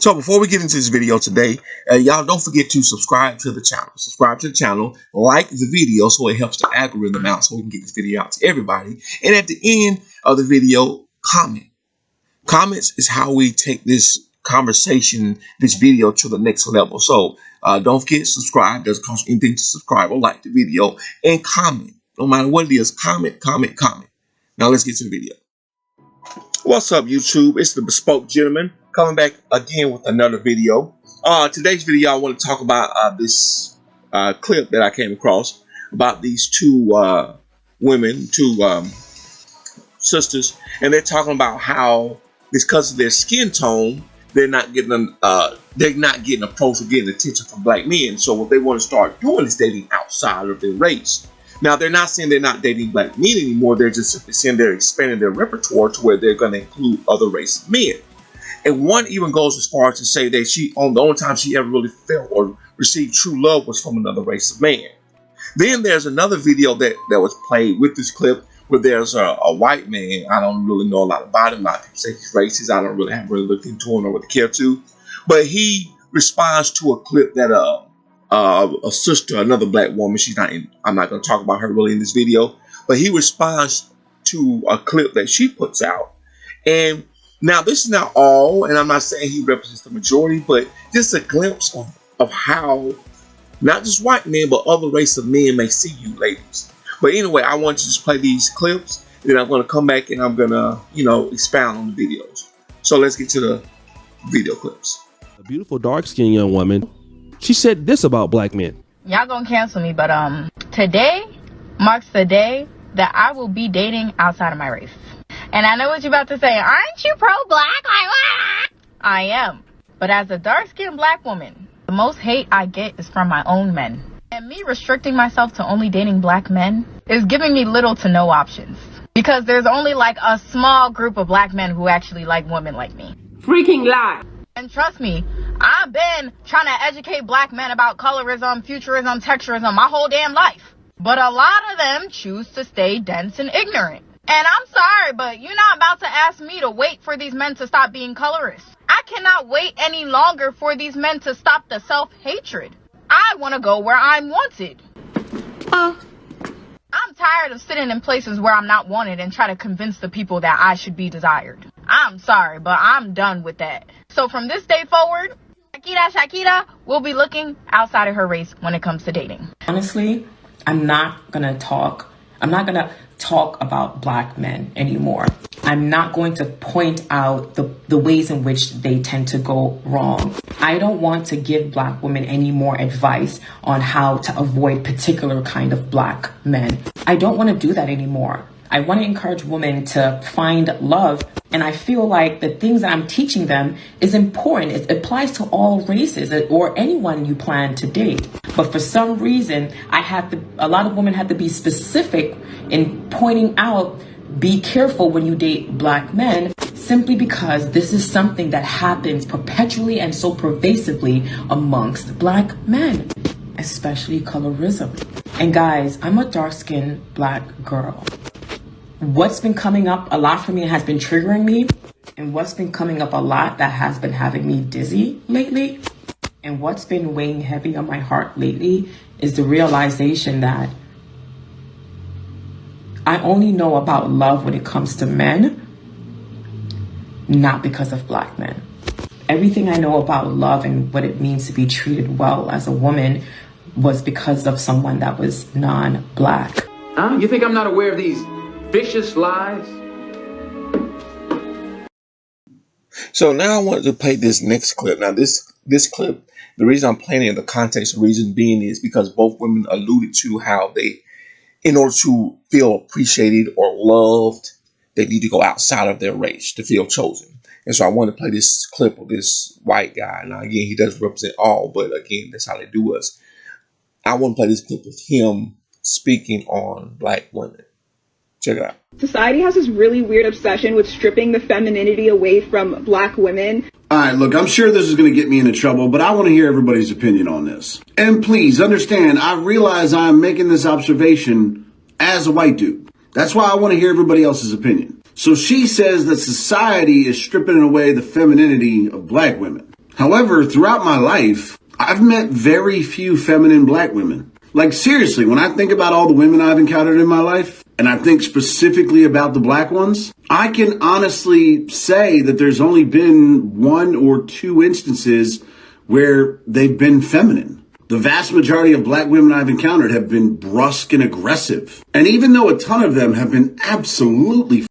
So before we get into this video today, y'all don't forget to subscribe to the channel. Subscribe to the channel, like the video so it helps the algorithm out so we can get this video out to everybody. And at the end of the video, comment. Comments is how we take this conversation, this video to the next level. So don't forget to subscribe. It doesn't cost anything to subscribe or like the video. And comment. No matter what it is, comment, comment, comment. Now let's get to the video. What's up, YouTube? It's the Bespoke Gentleman coming back again with another video. Today's video, I want to talk about this clip that I came across about these two women, two sisters, and they're talking about how because of their skin tone, they're not getting approached or getting attention from black men. So what they want to start doing is dating outside of their race. Now, they're not saying they're not dating black men anymore. They're just simply saying they're expanding their repertoire to where they're going to include other race of men. And one even goes as far as to say that the only time she ever really felt or received true love was from another race of man. Then there's another video that was played with this clip where there's a white man. I don't really know a lot about him. A lot of people say he's racist. I haven't really looked into him or really care to. But he responds to a clip that a sister, another black woman, I'm not going to talk about her really in this video, but he responds to a clip that she puts out. And now this is not all, and I'm not saying he represents the majority, but just a glimpse of how not just white men, but other race of men may see you ladies. But anyway, I want to just play these clips, and then I'm going to come back and I'm going to, expound on the videos. So let's get to the video clips. A beautiful dark-skinned young woman. She said this about black men. Y'all gonna cancel me, but today marks the day that I will be dating outside of my race. And I know what you're about to say. Aren't you pro-black? I am. But as a dark-skinned black woman, the most hate I get is from my own men. And me restricting myself to only dating black men is giving me little to no options. Because there's only like a small group of black men who actually like women like me. Freaking lie. And trust me, I've been trying to educate black men about colorism, futurism, texturism my whole damn life. But a lot of them choose to stay dense and ignorant. And I'm sorry, but you're not about to ask me to wait for these men to stop being colorists. I cannot wait any longer for these men to stop the self-hatred. I want to go where I'm wanted. I'm tired of sitting in places where I'm not wanted and try to convince the people that I should be desired. I'm sorry, but I'm done with that. So from this day forward, Shakira will be looking outside of her race when it comes to dating. Honestly, I'm not gonna talk about black men anymore. I'm not going to point out the ways in which they tend to go wrong. I don't want to give black women any more advice on how to avoid particular kind of black men. I don't want to do that anymore. I want to encourage women to find love. And I feel like the things that I'm teaching them is important. It applies to all races or anyone you plan to date. But for some reason, a lot of women have to be specific in pointing out, be careful when you date black men, simply because this is something that happens perpetually and so pervasively amongst black men, especially colorism. And guys, I'm a dark-skinned black girl. What's been coming up a lot for me and has been triggering me, and what's been coming up a lot that has been having me dizzy lately, and what's been weighing heavy on my heart lately is the realization that I only know about love when it comes to men, not because of black men. Everything I know about love and what it means to be treated well as a woman was because of someone that was non-black. You think I'm not aware of these vicious lies? So now I wanted to play this next clip. Now this clip, the reason I'm playing it in the context, the reason being is because both women alluded to how they, in order to feel appreciated or loved, they need to go outside of their race to feel chosen. And so I want to play this clip of this white guy. Now again, he doesn't represent all, but again, that's how they do us. I want to play this clip of him speaking on black women. Check it out. Society has this really weird obsession with stripping the femininity away from black women. All right, look, I'm sure this is going to get me into trouble, but I want to hear everybody's opinion on this. And please understand, I realize I'm making this observation as a white dude. That's why I want to hear everybody else's opinion. So she says that society is stripping away the femininity of black women. However, throughout my life, I've met very few feminine black women. Like seriously, when I think about all the women I've encountered in my life, and I think specifically about the black ones, I can honestly say that there's only been 1 or 2 instances where they've been feminine. The vast majority of black women I've encountered have been brusque and aggressive. And even though a ton of them have been absolutely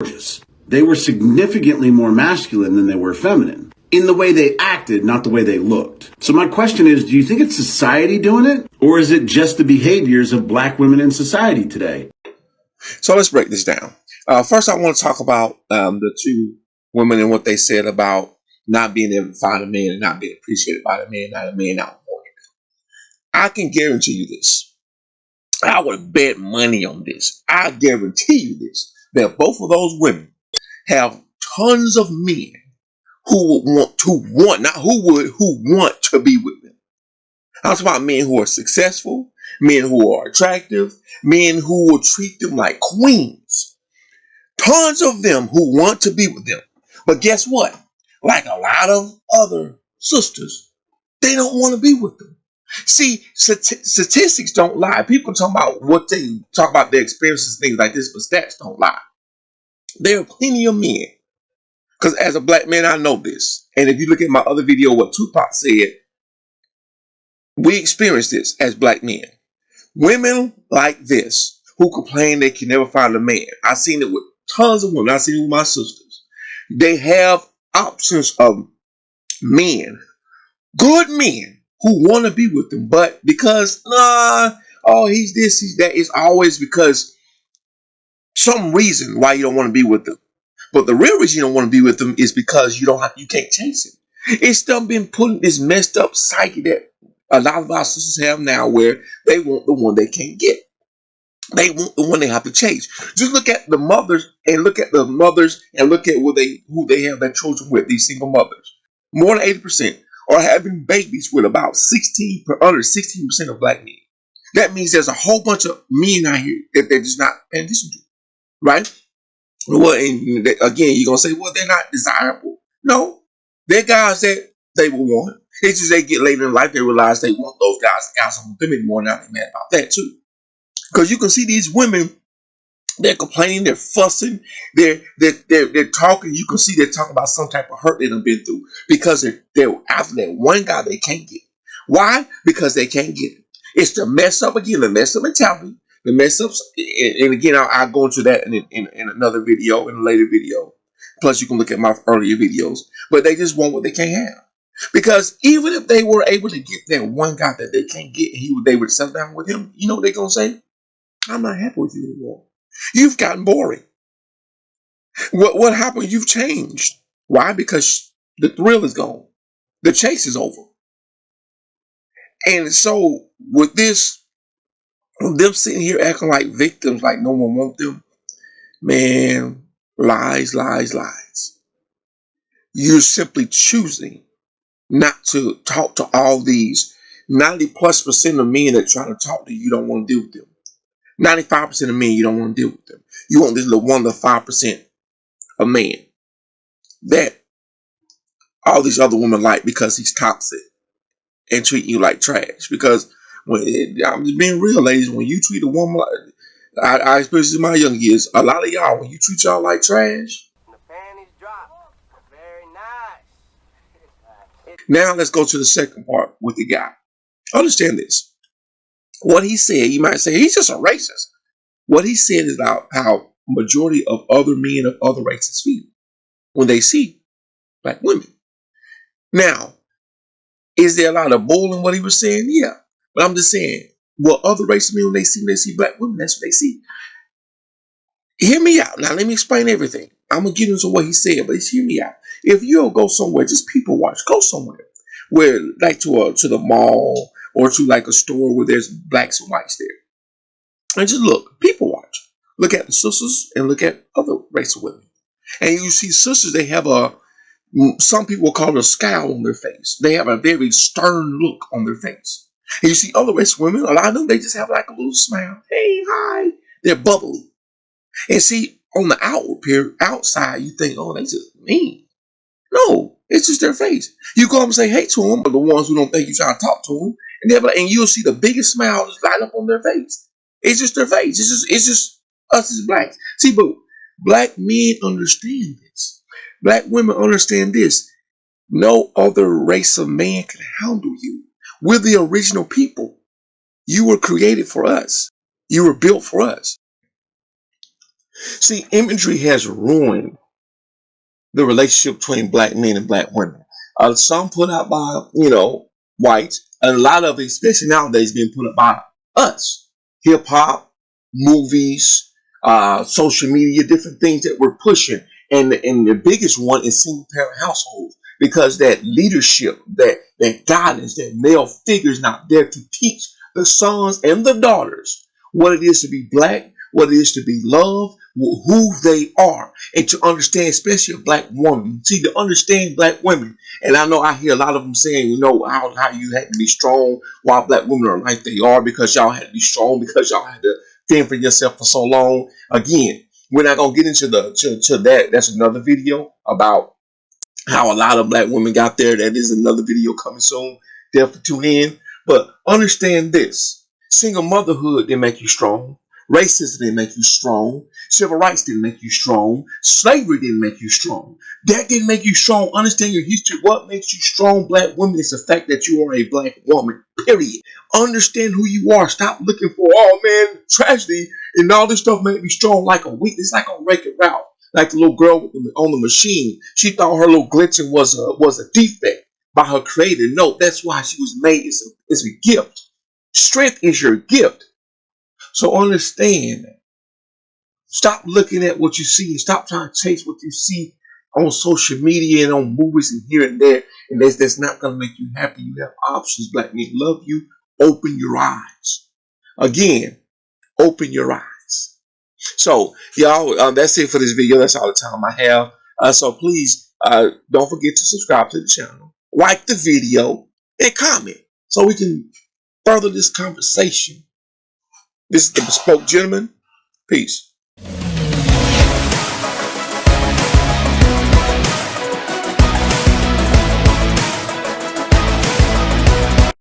gorgeous, they were significantly more masculine than they were feminine. In the way they acted, not the way they looked. So my question is, do you think it's society doing it? Or is it just the behaviors of black women in society today? So let's break this down. First, I want to talk about the 2 women and what they said about not being able to find a man and not being appreciated by the man, not a man out wanting them. I can guarantee you this. I would bet money on this. I guarantee you this, that both of those women have tons of men who want to be with them. I'm talking about men who are successful, men who are attractive, men who will treat them like queens. Tons of them who want to be with them. But guess what? Like a lot of other sisters, they don't want to be with them. See, statistics don't lie. People talk about what they talk about their experiences, things like this, but stats don't lie. There are plenty of men. Because as a black man, I know this. And if you look at my other video, what Tupac said, we experience this as black men. Women like this who complain they can never find a man. I've seen it with tons of women. I've seen it with my sisters. They have options of men, good men who want to be with them. But because, he's this, he's that, it's always because some reason why you don't want to be with them. But the real reason you don't want to be with them is because you can't chase him. It's still been put in this messed up psyche that a lot of our sisters have now, where they want the one they can't get. They want the one they have to chase. Just look at the mothers and look at who they have their children with. These single mothers, more than 80% are having babies with about under 16% of black men. That means there's a whole bunch of men out here that they're just not paying attention to, right? Well, and again, you're going to say, well, they're not desirable. No, they're guys that they will want. It's just they get later in life, they realize they want those guys. The guys don't want them anymore. Now they're mad about that too. Because you can see these women, they're complaining, they're fussing, they're talking. You can see they're talking about some type of hurt they've been through because they're after that one guy they can't get. Why? Because they can't get it. It's the mess up again, the mess up mentality. The mess ups, and again, I'll go into that in another video, in a later video. Plus, you can look at my earlier videos. But they just want what they can't have. Because even if they were able to get that one guy that they can't get, and they would settle down with him, you know what they're going to say? I'm not happy with you anymore. You've gotten boring. What happened? You've changed. Why? Because the thrill is gone. The chase is over. And so, with this, them sitting here acting like victims, like no one wants them, man, lies. You're simply choosing not to talk to all these 90+% of men that try to talk to you. You don't want to deal with them. 95% of men, you don't want to deal with them. You want this little 1 to 5% of men that all these other women like because he's toxic and treating you like trash. Because I'm just being real, ladies, when you treat a woman like, I experienced in my young years, a lot of y'all, when you treat y'all like trash. The panties drop. Very nice. Now let's go to the second part with the guy. Understand this. What he said, you might say, he's just a racist. What he said is about how majority of other men of other races feel when they see black women. Now, is there a lot of bull in what he was saying? Yeah. But I'm just saying, what other races mean when they see black women, that's what they see. Hear me out. Now, let me explain everything. I'm going to get into what he said, but just hear me out. If you'll go somewhere, just people watch, go somewhere where, like to the mall or to like a store where there's blacks and whites there. And just look, people watch. Look at the sisters and look at other race of women. And you see sisters, they have some people call it a scowl on their face. They have a very stern look on their face. And you see other race of women, a lot of them, they just have like a little smile. Hey, hi. They're bubbly. And see, on the outside, you think, oh, they just mean. No, It's just their face. You go up and say hey to them, or the ones who don't think you're trying to talk to them, and they'll be like, and you'll see the biggest smile just light up on their face. It's just their face. It's just us as blacks. See, but black men understand this. Black women understand this. No other race of man can handle you. We're the original people. You were created for us. You were built for us. See, imagery has ruined the relationship between black men and black women. Some put out by, whites, and a lot of it, especially nowadays, being put up by us. Hip hop, movies, social media, different things that we're pushing. And the biggest one is single parent households, because that leadership, that guidance, that male figure is not there to teach the sons and the daughters what it is to be black, what it is to be loved, who they are, and to understand, especially a black woman. See, to understand black women, and I know I hear a lot of them saying, how you had to be strong, why black women are like they are, because y'all had to be strong, because y'all had to fend for yourself for so long. Again, we're not gonna get into to that. That's another video about how a lot of black women got there. That is another video coming soon. Definitely tune in. But understand this: single motherhood didn't make you strong. Racism didn't make you strong. Civil rights didn't make you strong. Slavery didn't make you strong. That didn't make you strong. Understand your history. What makes you strong, black women, is the fact that you are a black woman. Period. Understand who you are. Stop looking for, oh man, tragedy and all this stuff made me strong like a weakness, like on Wreck-It Ralph. Like the little girl on the machine. She thought her little glitching was a defect by her creator. No, that's why she was made. It's a gift. Strength is your gift. So understand that. Stop looking at what you see and stop trying to chase what you see on social media and on movies and here and there. And that's not going to make you happy. You have options. Black men love you. Open your eyes. Again, open your eyes. So, y'all, that's it for this video. That's all the time I have. So please, don't forget to subscribe to the channel, like the video, and comment so we can further this conversation. This is the Bespoke Gentleman. Peace.